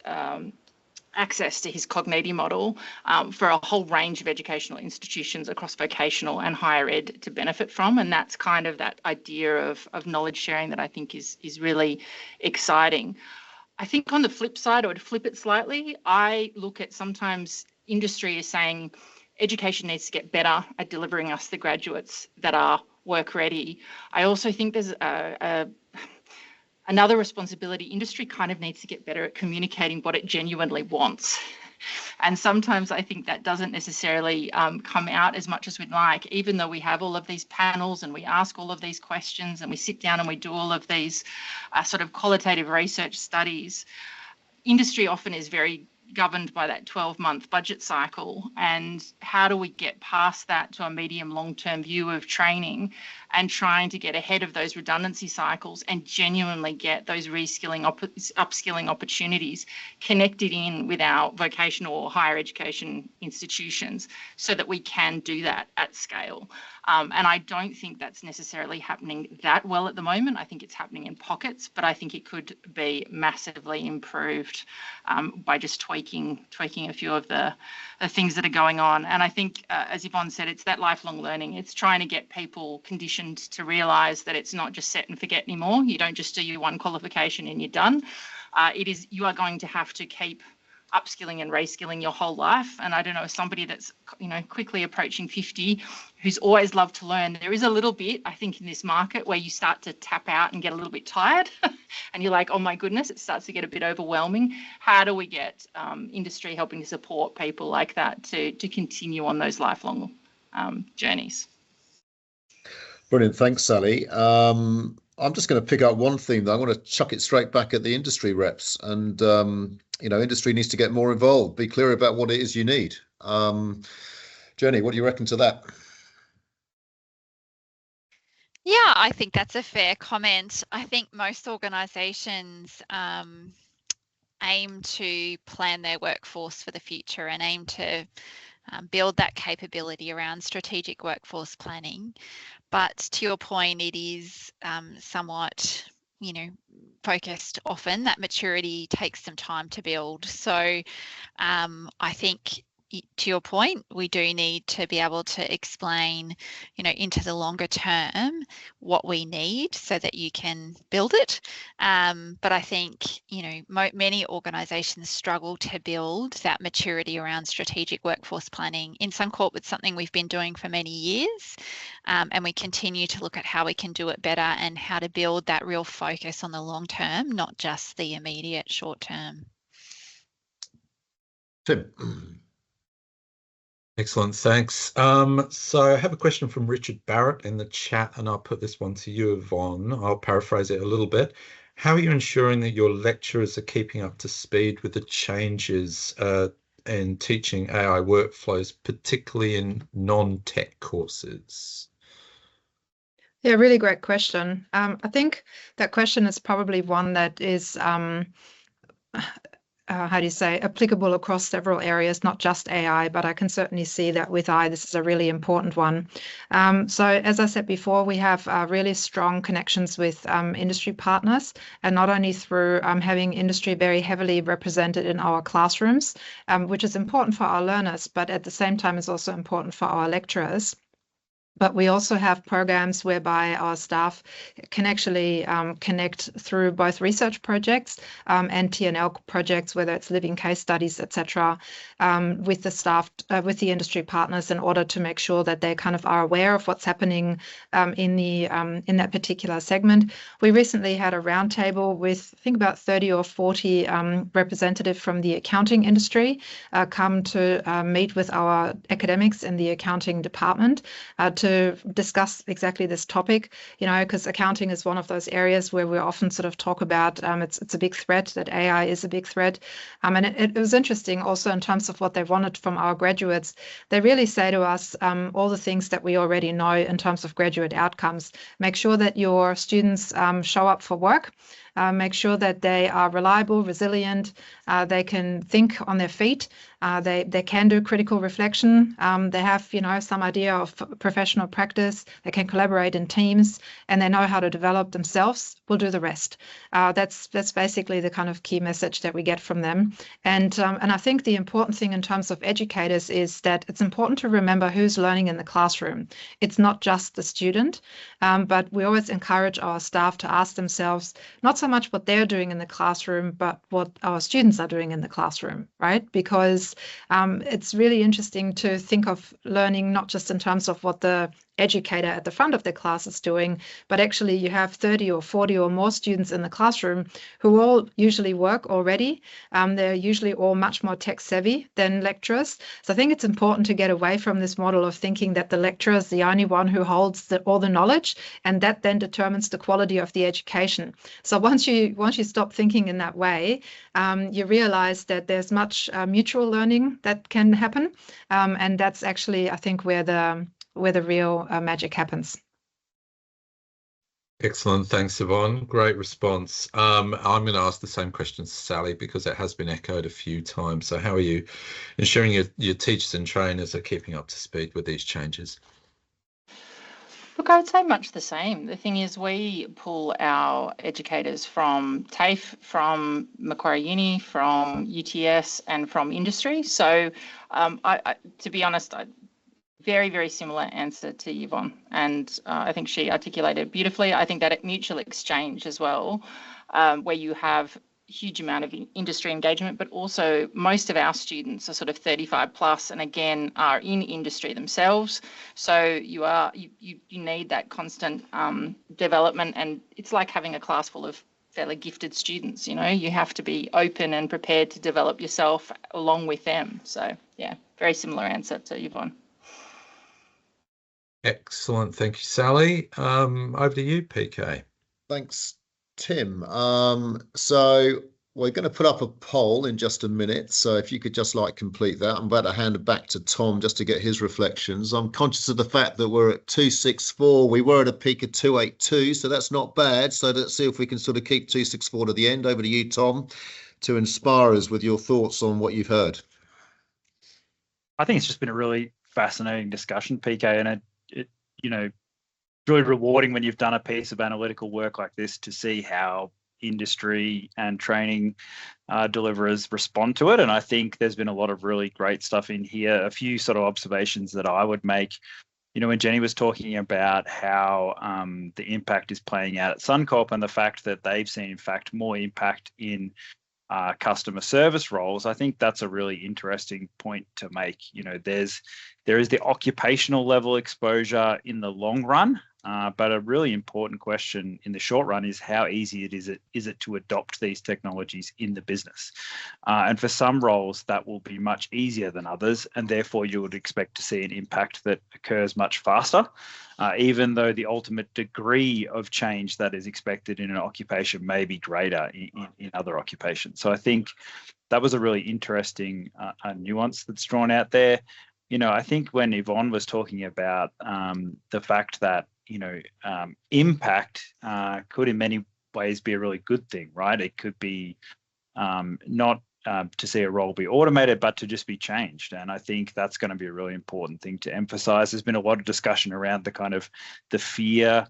access to his Cogniti model for a whole range of educational institutions across vocational and higher ed to benefit from. And that's kind of that idea of knowledge sharing that I think is really exciting. I think on the flip side, I would flip it slightly. I look at sometimes industry is saying education needs to get better at delivering us the graduates that are work ready. I also think there's another responsibility. Industry kind of needs to get better at communicating what it genuinely wants. And sometimes I think that doesn't necessarily come out as much as we'd like, even though we have all of these panels and we ask all of these questions and we sit down and we do all of these sort of qualitative research studies. Industry often is very governed by that 12-month budget cycle, and how do we get past that to a medium long-term view of training and trying to get ahead of those redundancy cycles and genuinely get those reskilling, upskilling opportunities connected in with our vocational or higher education institutions so that we can do that at scale. And I don't think that's necessarily happening that well at the moment. I think it's happening in pockets, but I think it could be massively improved by just tweaking a few of the things that are going on. And I think, as Yvonne said, it's that lifelong learning. It's trying to get people conditioned to realise that it's not just set and forget anymore. You don't just do your one qualification and you're done. You are going to have to keep upskilling and reskilling your whole life. And I don't know, somebody that's quickly approaching 50 who's always loved to learn, there is a little bit, I think, in this market where you start to tap out and get a little bit tired and you're like, oh my goodness, it starts to get a bit overwhelming. How do we get industry helping to support people like that to continue on those lifelong journeys? Brilliant. Thanks, Sally. I'm just going to pick up one theme though. I want to chuck it straight back at the industry reps, and industry needs to get more involved. Be clear about what it is you need. Jenny, what do you reckon to that? Yeah, I think that's a fair comment. I think most organisations aim to plan their workforce for the future and aim to build that capability around strategic workforce planning. But to your point, it is somewhat, focused often. That maturity takes some time to build. So I think, to your point, we do need to be able to explain, into the longer term what we need so that you can build it. But I think, many organisations struggle to build that maturity around strategic workforce planning. In Suncorp, it's something we've been doing for many years, and we continue to look at how we can do it better and how to build that real focus on the long term, not just the immediate short term. Tim. Excellent, thanks. So I have a question from Richard Barrett in the chat, and I'll put this one to you, Yvonne. I'll paraphrase it a little bit. How are you ensuring that your lecturers are keeping up to speed with the changes in teaching AI workflows, particularly in non-tech courses? Yeah, really great question. I think that question is probably one that is applicable across several areas, not just AI, but I can certainly see that with AI, this is a really important one. So as I said before, we have really strong connections with industry partners, and not only through having industry very heavily represented in our classrooms, which is important for our learners, but at the same time is also important for our lecturers. But we also have programs whereby our staff can actually connect through both research projects and T&L projects, whether it's living case studies, etc., with the staff, with the industry partners, in order to make sure that they kind of are aware of what's happening in that particular segment. We recently had a roundtable with, I think, about 30 or 40 representatives from the accounting industry come to meet with our academics in the accounting department to to discuss exactly this topic, because accounting is one of those areas where we often sort of talk about it's a big threat, that AI is a big threat. And it was interesting also in terms of what they wanted from our graduates. They really say to us all the things that we already know in terms of graduate outcomes. Make sure that your students show up for work. Make sure that they are reliable, resilient, they can think on their feet, they can do critical reflection, they have some idea of professional practice, they can collaborate in teams, and they know how to develop themselves. We'll do the rest. That's basically the kind of key message that we get from them. And I think the important thing in terms of educators is that it's important to remember who's learning in the classroom. It's not just the student, but we always encourage our staff to ask themselves not so much what they're doing in the classroom, but what our students are doing in the classroom, right? Because it's really interesting to think of learning not just in terms of what the educator at the front of the class is doing, but actually you have 30 or 40 or more students in the classroom who all usually work already. They're usually all much more tech savvy than lecturers. So I think it's important to get away from this model of thinking that the lecturer is the only one who holds all the knowledge, and that then determines the quality of the education. So once you stop thinking in that way, you realize that there's much mutual learning that can happen, and that's actually, I think, where the real magic happens. Excellent. Thanks, Yvonne. Great response. I'm going to ask the same question to Sally because it has been echoed a few times. So how are you ensuring your teachers and trainers are keeping up to speed with these changes? Look, I would say much the same. The thing is, we pull our educators from TAFE, from Macquarie Uni, from UTS, and from industry. So to be honest, very, very similar answer to Yvonne, and I think she articulated beautifully. I think that mutual exchange as well, where you have huge amount of industry engagement, but also most of our students are sort of 35 plus, and again are in industry themselves. So you need that constant development, and it's like having a class full of fairly gifted students. You have to be open and prepared to develop yourself along with them. So yeah, very similar answer to Yvonne. Excellent. Thank you, Sally. Over to you, PK. Thanks, Tim. So we're going to put up a poll in just a minute. So if you could just complete that. I'm about to hand it back to Tom just to get his reflections. I'm conscious of the fact that we're at 264. We were at a peak of 282, so that's not bad. So let's see if we can sort of keep 264 to the end. Over to you, Tom, to inspire us with your thoughts on what you've heard. I think it's just been a really fascinating discussion, PK, and it really rewarding when you've done a piece of analytical work like this to see how industry and training deliverers respond to it. And I think there's been a lot of really great stuff in here. A few sort of observations that I would make, when Jenny was talking about how the impact is playing out at Suncorp and the fact that they've seen, in fact, more impact in customer service roles, I think that's a really interesting point to make. There is the occupational level exposure in the long run, but a really important question in the short run is how easy is it to adopt these technologies in the business? And for some roles, that will be much easier than others, and therefore you would expect to see an impact that occurs much faster, even though the ultimate degree of change that is expected in an occupation may be greater in other occupations. So I think that was a really interesting nuance that's drawn out there. I think when Yvonne was talking about the fact that impact could in many ways be a really good thing, right? It could be not to see a role be automated, but to just be changed. And I think that's going to be a really important thing to emphasize. There's been a lot of discussion around the kind of the fear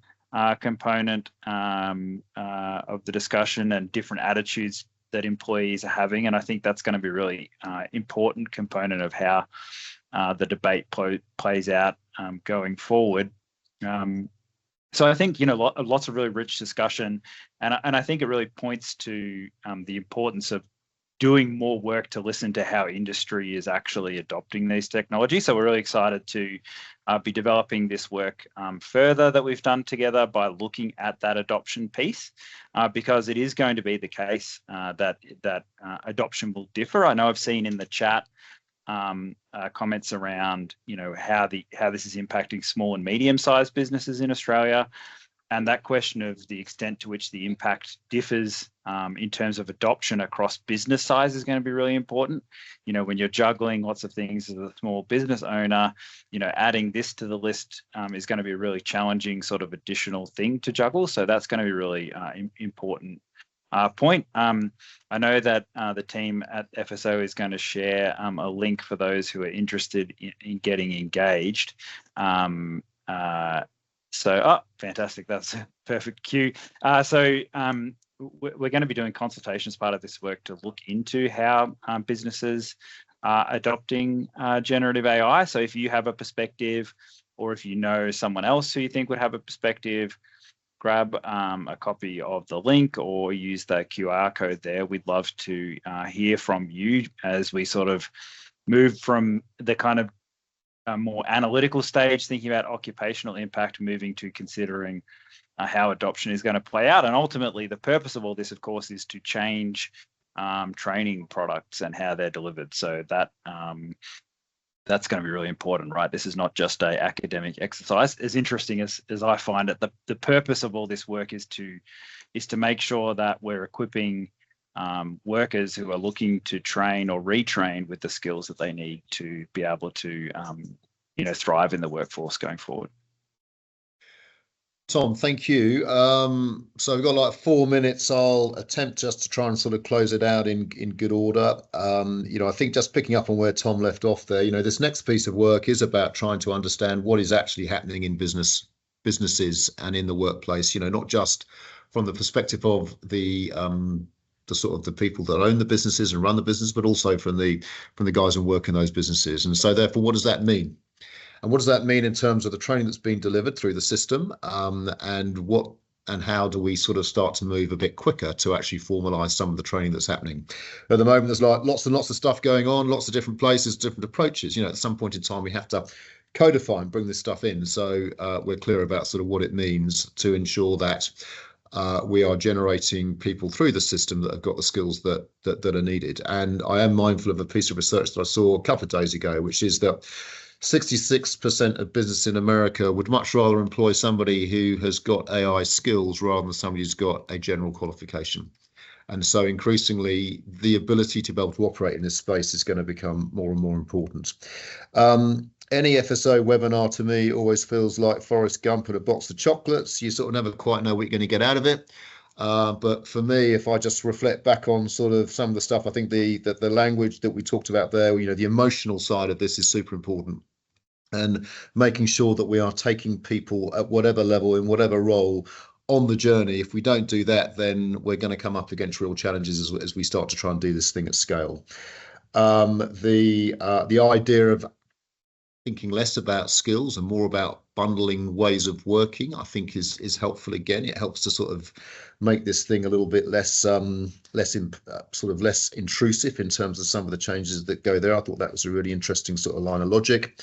component of the discussion and different attitudes that employees are having. And I think that's going to be a really important component of how the debate plays out going forward. So I think, lots of really rich discussion, and I think it really points to the importance of doing more work to listen to how industry is actually adopting these technologies. So we're really excited to be developing this work further that we've done together by looking at that adoption piece, because it is going to be the case that adoption will differ. I know I've seen in the chat comments around, you know, how this is impacting small and medium-sized businesses in Australia. And that question of the extent to which the impact differs in terms of adoption across business size is going to be really important. You know, when you're juggling lots of things as a small business owner, you know, adding this to the list is going to be a really challenging sort of additional thing to juggle. So that's going to be really important point. I know that the team at FSO is going to share a link for those who are interested in getting engaged. So, fantastic. That's a perfect cue. We're going to be doing consultation as part of this work to look into how businesses are adopting generative AI. So if you have a perspective, or if you know someone else who you think would have a perspective, grab a copy of the link or use the QR code there. We'd love to hear from you as we sort of move from the kind of a more analytical stage, thinking about occupational impact, moving to considering how adoption is going to play out. And ultimately, the purpose of all this, of course, is to change training products and how they're delivered. So that that's going to be really important, right? This is not just an academic exercise. As interesting as I find it, the purpose of all this work is to make sure that we're equipping workers who are looking to train or retrain with the skills that they need to be able to, you know, thrive in the workforce going forward. Tom, thank you. So we've got like 4 minutes. I'll attempt just to try and sort of close it out in good order. You know, I think just picking up on where Tom left off there, you know, this next piece of work is about trying to understand what is actually happening in businesses and in the workplace, you know, not just from the perspective of the sort of the people that own the businesses and run the business, but also from the guys who work in those businesses. And so therefore, what does that mean? And what does that mean in terms of the training that's being delivered through the system, and how do we sort of start to move a bit quicker to actually formalise some of the training that's happening? At the moment, there's like lots and lots of stuff going on, lots of different places, different approaches. You know, at some point in time, we have to codify and bring this stuff in. So we're clear about sort of what it means to ensure that we are generating people through the system that have got the skills that are needed. And I am mindful of a piece of research that I saw a couple of days ago, which is that 66% of business in America would much rather employ somebody who has got AI skills rather than somebody who's got a general qualification. And so increasingly, the ability to be able to operate in this space is going to become more and more important. Any FSO webinar to me always feels like Forrest Gump and a box of chocolates. You sort of never quite know what you're going to get out of it. But for me, if I just reflect back on sort of some of the stuff, I think the language that we talked about there, you know, the emotional side of this is super important. And making sure that we are taking people at whatever level, in whatever role, on the journey. If we don't do that, then we're going to come up against real challenges as we start to try and do this thing at scale. The idea of thinking less about skills and more about bundling ways of working, I think is helpful. Again, it helps to sort of make this thing a little bit less less intrusive in terms of some of the changes that go there. I thought that was a really interesting sort of line of logic.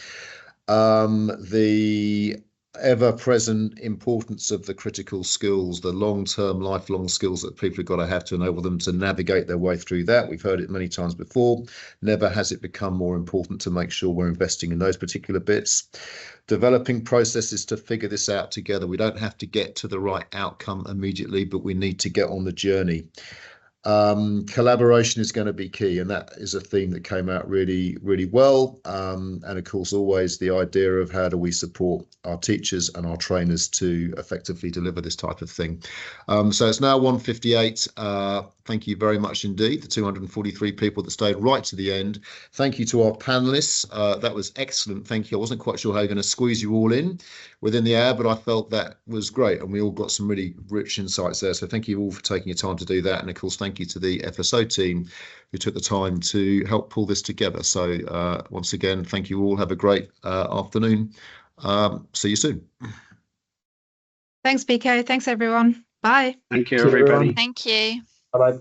The ever-present importance of the critical skills, the long-term, lifelong skills that people have got to have to enable them to navigate their way through that. We've heard it many times before. Never has it become more important to make sure we're investing in those particular bits. Developing processes to figure this out together. We don't have to get to the right outcome immediately, but we need to get on the journey. Collaboration is going to be key, and that is a theme that came out really, really well. And of course, always the idea of how do we support our teachers and our trainers to effectively deliver this type of thing. So it's now 1:58. Thank you very much indeed, the 243 people that stayed right to the end. Thank you to our panelists. That was excellent. Thank you. I wasn't quite sure how you're going to squeeze you all in within the hour, but I felt that was great, and we all got some really rich insights there. So thank you all for taking your time to do that. And of course, thank you to the FSO team who took the time to help pull this together. So once again, thank you all. Have a great afternoon. See you soon. Thanks, BK. Thanks, everyone. Bye. Thank you, everybody. Thank you. Bye-bye.